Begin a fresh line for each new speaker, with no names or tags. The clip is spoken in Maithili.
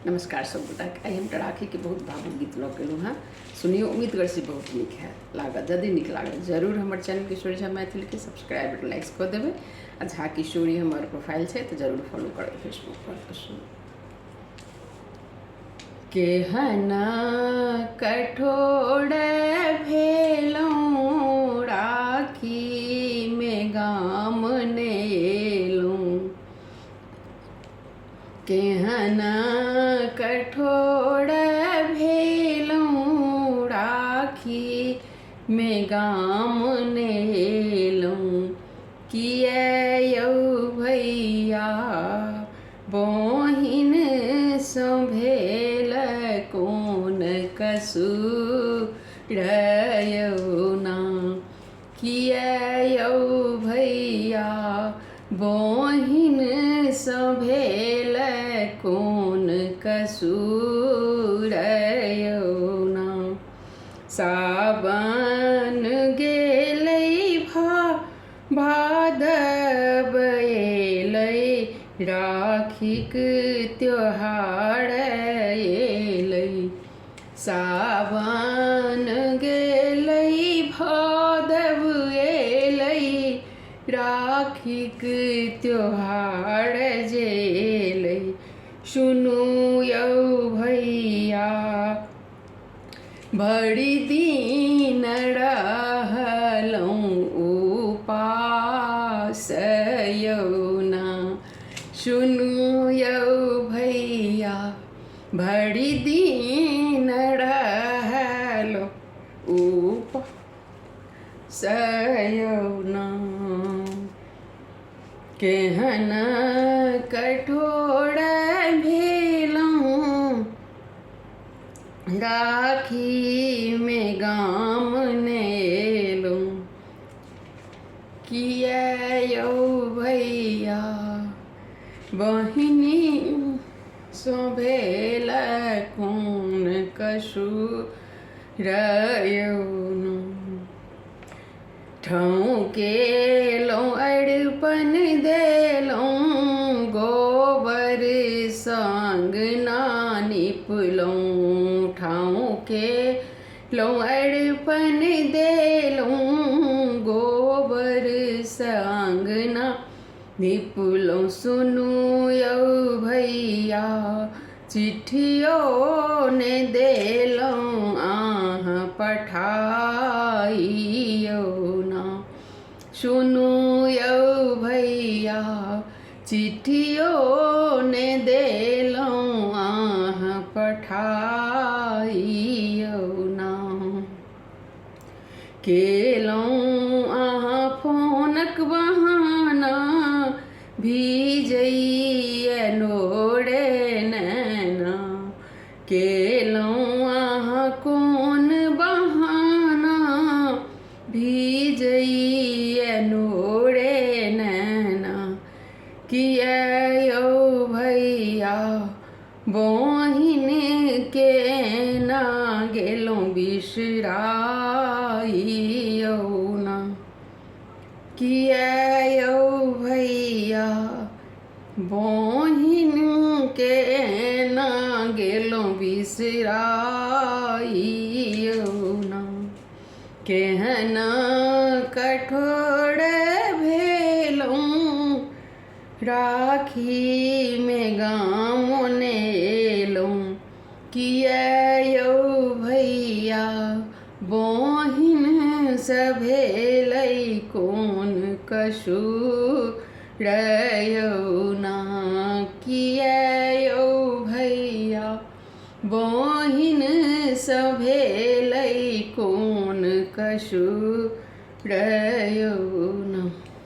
नमस्कार सब गोटाके। आइ हम राखी के बहुत भावुक गीत लऽ गेलहुँ हाँ। सुनियो, उम्मीद कर से बहुत नीक है लागत। यदि नीक लागत जरूर हमर चैनल किशोरी झा मैथिल के सब्सक्राइब और लाइक्स कऽ देबै। आ झा किशोरी हमर प्रोफाइल है तो जरूर फॉलो करबै फेसबुक पर। तो सुन केहना कठोर भेलौं राखी में गाम ने एलौं। केहना कठोर भेलौं राखी में गाम ने एलौं। किए यौ भैया बहिन सँ भेल कोन कसूर यौ ना। किए यौ भैया बहिन सँ भेल कोन कसूर यौ ना। सावन गेलै भादव एलै राखीक त्योहार एलै। सावन गेलै भादव एलै राखीक त्योहार जे एलै। सुनू यौ भैया बड़ी दिन रहलौं उपास यौ ना। सुनू यौ भैया बड़ी दिन रहलौं उपास यौ ना। केहन कठोर भेलौं राखी में गाम ने एलौं। किए यौ भैया बहिनी सँ भेल कोन कसूर यौ ना। ठौकेलौं अरिपन देलौं गोबर संग ना निपलौं। ठौकेलौं अरिपन देलौं गोबर संग ना निपलौं। सुनू यौ भैया चिट्ठियो ने देलौं अहाँ पठाई यौ ना। सुनू यौ भैया चिट्ठियो ने देलौं अहाँ पठाई यौ ना। केलौं अहाँ फोनक बहाना भिजइए नोरे नैना। केलौं अहाँ कोन बहाना भिजइए नोरे नैना। किए यौ भैया बहिन के ना गेलौं बिसराई यौ ना। किए यौ भैया बहिन के ना गेलौं बिसराई यौ ना। केहना कठोर भेलौं राखी में गाम ने एलौं। किए यौ भैया बहिन सँ भेलै कोन कसूर यौ ना। किए यौ भैया बहिन सँ भेलै कोन कसूर यौ ना।